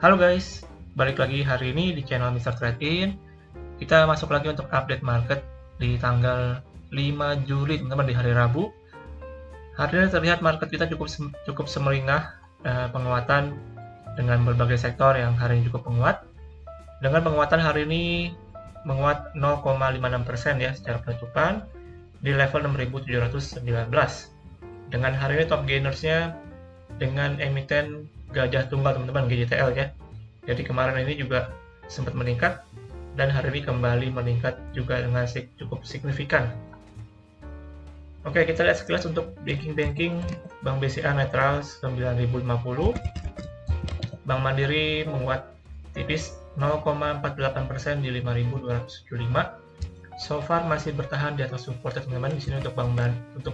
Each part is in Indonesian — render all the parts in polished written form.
Halo guys, balik lagi hari ini di channel Mr. Trade-in. Kita masuk lagi untuk update market di tanggal 5 Juli, teman-teman, di hari Rabu. Hari ini terlihat market kita cukup semeringah, penguatan dengan berbagai sektor yang hari ini cukup menguat. Dengan penguatan hari ini menguat 0,56% ya secara penutupan di level 6.719. Dengan hari ini top gainersnya dengan emiten gajah tunggal, teman-teman, GJTL ya. Jadi kemarin ini juga sempat meningkat dan hari ini kembali meningkat juga dengan cukup signifikan. Oke, kita lihat sekilas untuk banking Bank BCA netral 9.050, Bank Mandiri menguat tipis 0,48% di 5.275. So far masih bertahan di atas support, teman-teman, di sini untuk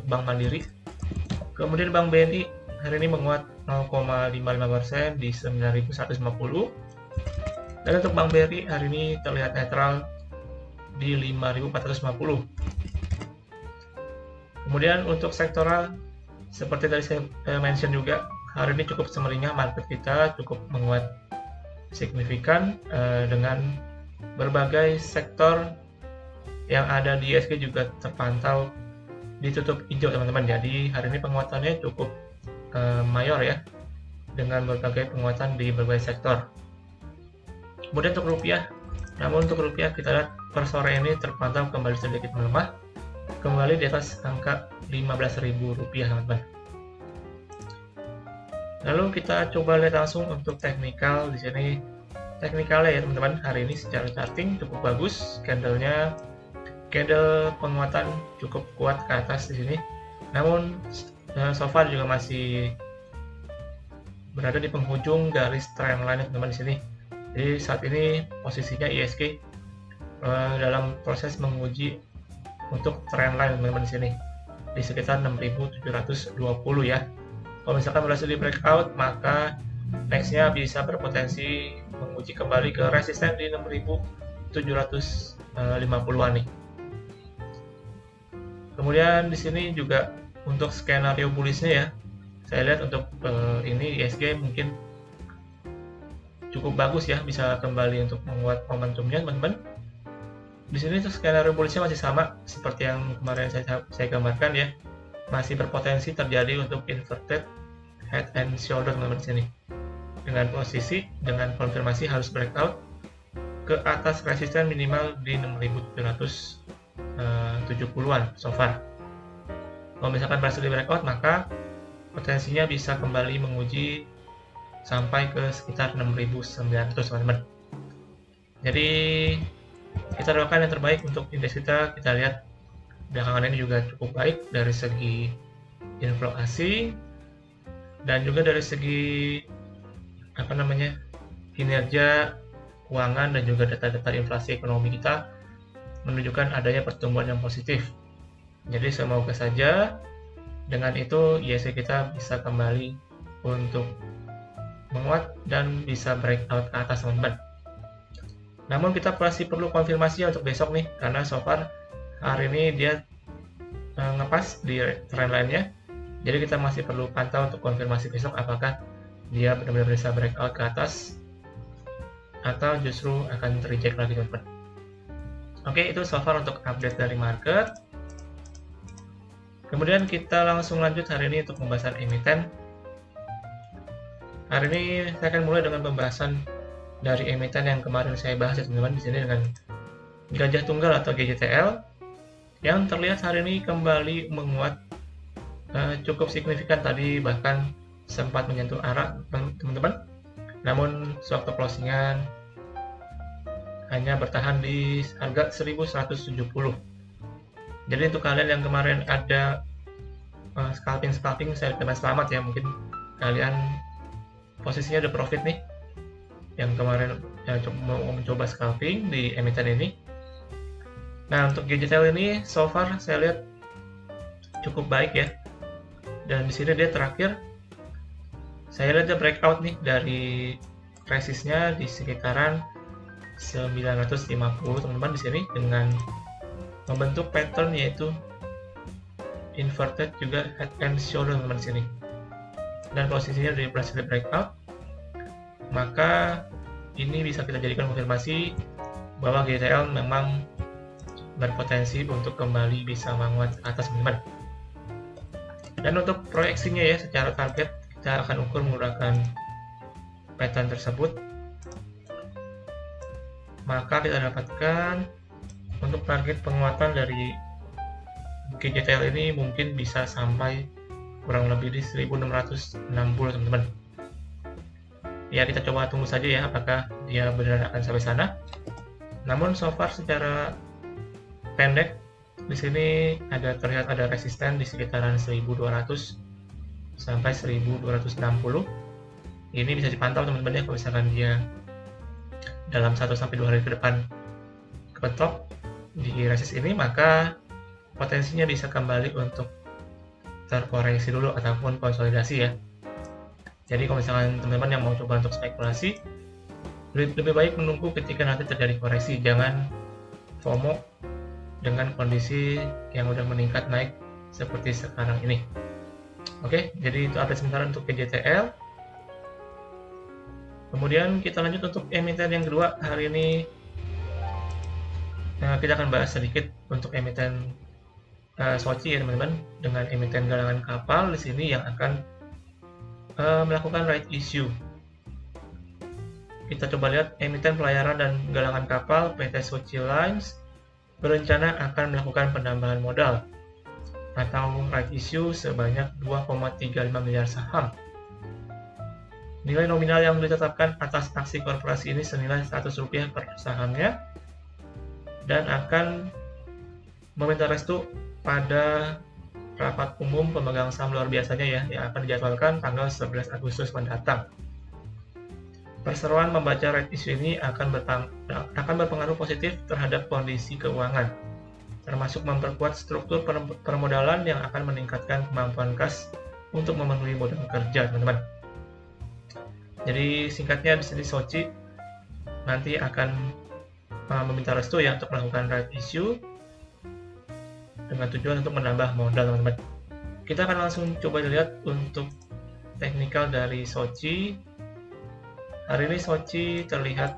Bank Mandiri. Kemudian Bank BNI hari ini menguat 0,55% di 9.150. Dan untuk Bank BRI hari ini terlihat netral di 5.450. Kemudian untuk sektoral, seperti tadi saya mention juga, hari ini cukup semeringah market kita, cukup menguat signifikan dengan berbagai sektor yang ada di ISG juga terpantau ditutup hijau, teman-teman. Jadi hari ini penguatannya cukup mayor ya, dengan berbagai penguatan di berbagai sektor. Kemudian untuk rupiah, kita lihat per sore ini terpantau kembali sedikit melemah, kembali di atas angka 15.000 rupiah, teman-teman. Lalu kita coba lihat langsung untuk teknikal. Di sini teknikalnya ya, teman-teman, hari ini secara charting cukup bagus, candle penguatan cukup kuat ke atas di sini. Namun so far juga masih berada di penghujung garis trendline, teman-teman, di sini. Jadi saat ini posisinya ISG dalam proses menguji untuk trendline, teman-teman, di sini di sekitar 6.720 ya. Kalau misalkan berhasil di breakout, maka nextnya bisa berpotensi menguji kembali ke resisten di 6.750-an nih. Kemudian di sini juga untuk skenario bullishnya ya, saya lihat untuk ini ISG mungkin cukup bagus ya, bisa kembali untuk menguat momentumnya, teman-teman. Di sini tuh skenario bullishnya masih sama seperti yang kemarin saya gambarkan ya, masih berpotensi terjadi untuk inverted head and shoulder, teman-teman, di sini. Dengan konfirmasi harus breakout ke atas resisten minimal di 6.770-an so far. Kalau misalkan berhasil di breakout, maka potensinya bisa kembali menguji sampai ke sekitar 6.900, teman-teman. Jadi kita doakan yang terbaik untuk indeks kita. Kita lihat belakangan ini juga cukup baik dari segi inflow asing dan juga dari segi kinerja keuangan dan juga data-data inflasi ekonomi kita menunjukkan adanya pertumbuhan yang positif. Jadi semoga saja dengan itu ISG kita bisa kembali untuk menguat dan bisa breakout ke atas, teman-teman. Namun kita masih perlu konfirmasi untuk besok nih, karena so far hari ini dia ngepas di trendline-nya. Jadi kita masih perlu pantau untuk konfirmasi besok apakah dia benar-benar bisa breakout ke atas atau justru akan reject lagi, teman-teman. Oke, itu so far untuk update dari market. Kemudian kita langsung lanjut hari ini untuk pembahasan emiten. Hari ini saya akan mulai dengan pembahasan dari emiten yang kemarin saya bahas ya, teman-teman, di sini dengan gajah tunggal atau GJTL yang terlihat hari ini kembali menguat cukup signifikan, tadi bahkan sempat menyentuh arah, teman-teman. Namun sewaktu closingan hanya bertahan di harga 1.170. Jadi untuk kalian yang kemarin ada scalping, saya ucapkan selamat ya, mungkin kalian posisinya udah profit nih, yang kemarin mau mencoba scalping di emiten ini. Nah, untuk GJTL ini so far saya lihat cukup baik ya, dan di sini dia terakhir saya lihat dia breakout nih dari resistnya di sekitaran 950, teman-teman, di sini dengan membentuk pattern yaitu inverted juga head and shoulder, teman-teman, di sini. Dan posisinya dari berhasil breakout maka ini bisa kita jadikan konfirmasi bahwa GTL memang berpotensi untuk kembali bisa menguat ke atas, teman-teman. Dan untuk proyeksinya ya, secara target kita akan ukur menggunakan pattern tersebut. Maka kita dapatkan untuk target penguatan dari GTL ini mungkin bisa sampai kurang lebih di 1660, teman-teman. Ya, kita coba tunggu saja ya apakah dia benar akan sampai sana. Namun so far secara pendek di sini terlihat ada resisten di sekitaran 1200 sampai 1260. Ini bisa dipantau, teman-teman ya, kalau misalkan dia dalam 1 sampai 2 hari ke depan kepentok di resist ini, maka potensinya bisa kembali untuk terkoreksi dulu ataupun konsolidasi ya. Jadi kalau misalkan teman-teman yang mau coba untuk spekulasi, lebih baik menunggu ketika nanti terjadi koreksi, jangan FOMO dengan kondisi yang udah meningkat naik seperti sekarang ini. Oke, jadi itu update sementara untuk GTL. Kemudian kita lanjut untuk emiten yang kedua hari ini. Nah, kita akan bahas sedikit untuk emiten SOCI ya, teman-teman, dengan emiten galangan kapal di sini yang akan melakukan right issue. Kita coba lihat emiten pelayaran dan galangan kapal PT SOCI Lines berencana akan melakukan penambahan modal atau right issue sebanyak 2,35 miliar saham. Nilai nominal yang ditetapkan atas aksi korporasi ini senilai Rp100 per sahamnya dan akan meminta restu pada rapat umum pemegang saham luar biasanya ya, yang akan dijadwalkan tanggal 11 Agustus mendatang. Perseroan membaca right issue ini akan berpengaruh positif terhadap kondisi keuangan, termasuk memperkuat struktur permodalan yang akan meningkatkan kemampuan kas untuk memenuhi modal kerja, teman-teman. Jadi singkatnya di sini SOCI nanti akan meminta restu ya untuk melakukan right issue dengan tujuan untuk menambah modal, teman-teman. Kita akan langsung coba lihat untuk teknikal dari SOCI. Hari ini SOCI terlihat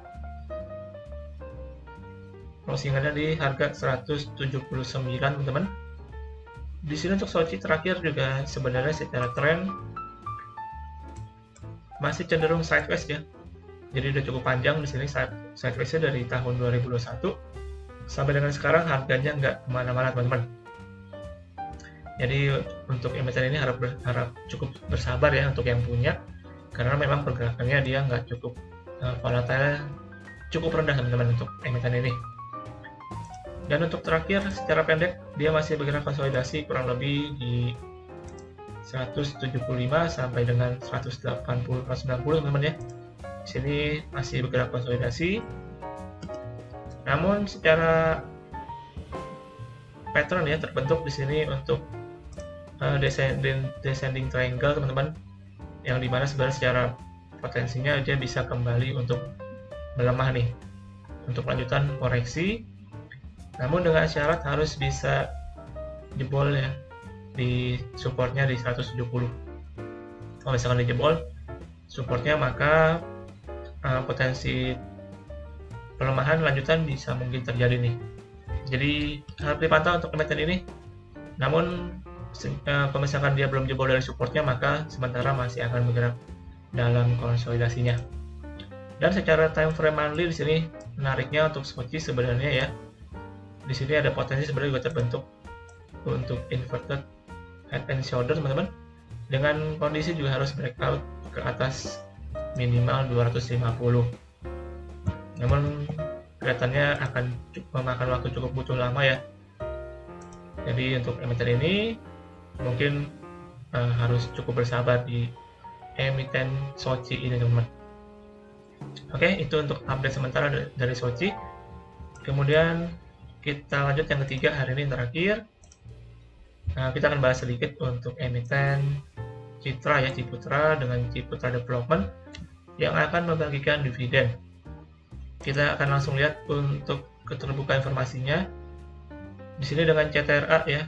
closingannya di harga 179, teman-teman. Di sini untuk SOCI terakhir juga sebenarnya secara tren masih cenderung sideways ya. Jadi udah cukup panjang di sini sideways-nya dari tahun 2021 sampai dengan sekarang harganya nggak kemana-mana, teman-teman. Jadi untuk emiten ini harap cukup bersabar ya untuk yang punya, karena memang pergerakannya dia nggak cukup volatile, cukup rendah, teman-teman, untuk emiten ini. Dan untuk terakhir secara pendek dia masih bergerak konsolidasi kurang lebih di 175 sampai dengan 180 190, teman-teman ya. Di sini masih bergerak konsolidasi. Namun secara pattern ya terbentuk di sini untuk descending triangle, teman-teman, yang dimana sebenarnya secara potensinya dia bisa kembali untuk melemah nih untuk lanjutan koreksi, namun dengan syarat harus bisa jebol ya di supportnya di 170. Kalau misalkan dijebol supportnya, maka potensi pelemahan lanjutan bisa mungkin terjadi nih. Jadi harus dipantau untuk emiten ini. Namun kalau misalkan dia belum jebol dari supportnya, maka sementara masih akan bergerak dalam konsolidasinya. Dan secara time frame monthly di sini menariknya untuk SOCI sebenarnya ya. Di sini ada potensi sebenarnya juga terbentuk untuk inverted head and shoulder, teman-teman. Dengan kondisi juga harus breakout ke atas minimal 250. Namun kelihatannya akan memakan waktu cukup butuh lama ya. Jadi untuk emiten ini mungkin harus cukup bersabar di emiten SOCI ini, teman-teman. Oke, itu untuk update sementara dari SOCI. Kemudian kita lanjut yang ketiga hari ini terakhir. Kita akan bahas sedikit untuk emiten Citra ya, Ciputra dengan Ciputra Development yang akan membagikan dividen. Kita akan langsung lihat untuk keterbukaan informasinya. Di sini dengan CTRA ya,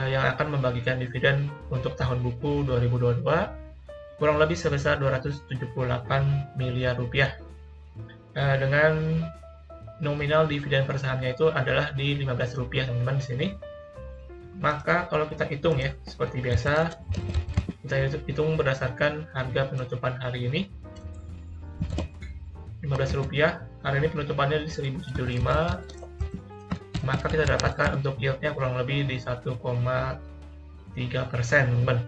yang akan membagikan dividen untuk tahun buku 2022 kurang lebih sebesar 278 miliar rupiah. Dengan nominal dividen per sahamnya itu adalah di 15 rupiah teman-teman di sini. Maka kalau kita hitung ya, seperti biasa, kita hitung berdasarkan harga penutupan hari ini. 15 rupiah, hari ini penutupannya di 1075, maka kita dapatkan untuk yieldnya kurang lebih di 1,3%, teman-teman.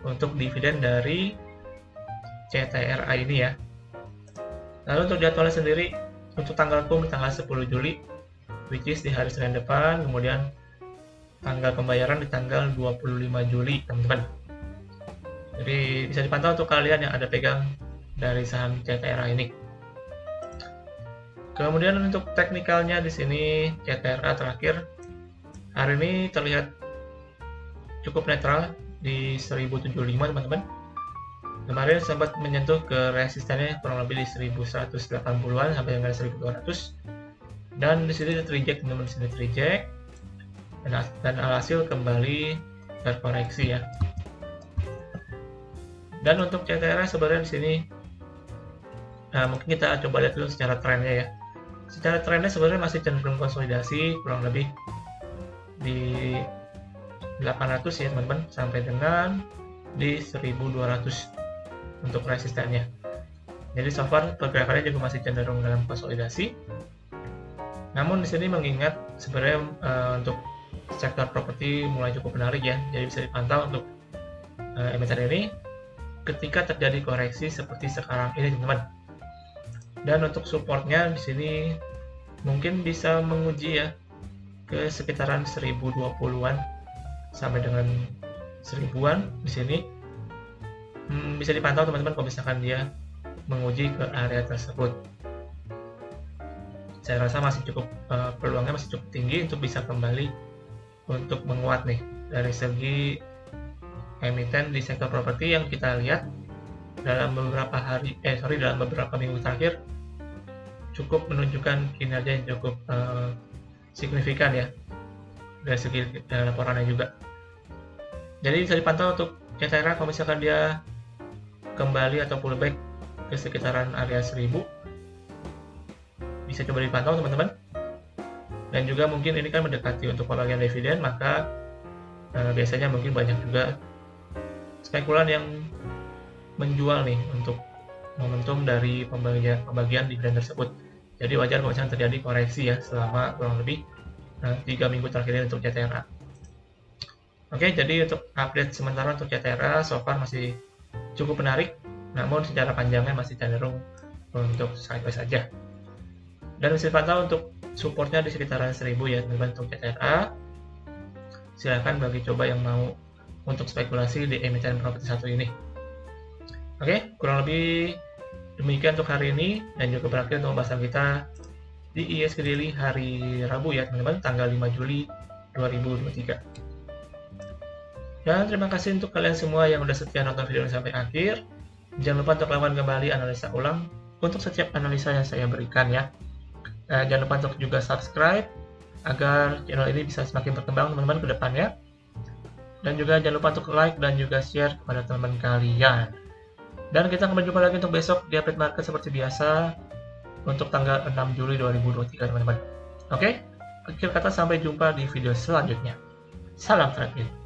Untuk dividen dari CTRA ini ya. Lalu untuk jadwalnya sendiri, untuk tanggal kum di tanggal 10 Juli, which is di hari Senin depan, kemudian tanggal pembayaran di tanggal 25 Juli, teman-teman. Jadi bisa dipantau untuk kalian yang ada pegang dari saham CTRA ini. Kemudian untuk teknikalnya di sini CTRA terakhir hari ini terlihat cukup netral di 1075, teman-teman. Kemarin sempat menyentuh ke resistennya kurang lebih di 1180-an sampai dengan 1200. Dan di sini reject, teman-teman, di sini reject. Dan alhasil kembali terkoreksi ya. Dan untuk CTRA sebenarnya di sini mungkin kita coba lihat dulu secara trennya ya. Secara trennya sebenarnya masih cenderung konsolidasi kurang lebih di 800 ya, teman-teman, sampai dengan di 1200 untuk resistennya. Jadi so far pergerakannya juga masih cenderung dalam konsolidasi. Namun di sini mengingat sebenarnya untuk sektor properti mulai cukup menarik ya. Jadi bisa dipantau untuk emiten ini ketika terjadi koreksi seperti sekarang ini, teman-teman. Dan untuk supportnya di sini mungkin bisa menguji ya ke sekitaran 1020-an sampai dengan 1000-an di sini. Bisa dipantau, teman-teman, kalau misalkan dia menguji ke area tersebut. Saya rasa masih cukup peluangnya masih cukup tinggi untuk bisa kembali untuk menguat nih dari segi emiten di sektor properti yang kita lihat dalam beberapa minggu terakhir cukup menunjukkan kinerja yang cukup signifikan ya dari segi laporannya juga. Jadi bisa dipantau untuk CTRA kalau misalkan dia kembali atau pullback ke sekitaran area 1000, bisa coba dipantau, teman-teman. Dan juga mungkin ini kan mendekati untuk pembagian dividen, maka biasanya mungkin banyak juga spekulan yang menjual nih untuk momentum dari pembagian dividen tersebut. Jadi wajar kalau misalkan terjadi koreksi ya selama kurang lebih 3 minggu terakhir ini untuk CTRA. Oke, jadi untuk update sementara untuk CTRA so far masih cukup menarik, namun secara panjangnya masih cenderung untuk sideways saja. Dan bisa dipantau untuk supportnya di sekitaran 1000 ya, teman-teman, untuk CTRA. Silahkan bagi coba yang mau untuk spekulasi di emiten properti satu ini. Oke, kurang lebih demikian untuk hari ini, dan juga berakhir untuk pembahasan kita di IISG Daily hari Rabu ya, teman-teman, tanggal 5 Juli 2023. Dan terima kasih untuk kalian semua yang udah setia nonton video ini sampai akhir. Jangan lupa untuk lakukan kembali analisa ulang untuk setiap analisa yang saya berikan ya. Jangan lupa untuk juga subscribe agar channel ini bisa semakin berkembang, teman-teman, ke depannya. Dan juga jangan lupa untuk like dan juga share kepada teman-teman kalian. Dan kita akan berjumpa lagi untuk besok di update market seperti biasa untuk tanggal 6 Juli 2023, teman-teman. Oke, akhir kata sampai jumpa di video selanjutnya. Salam trading.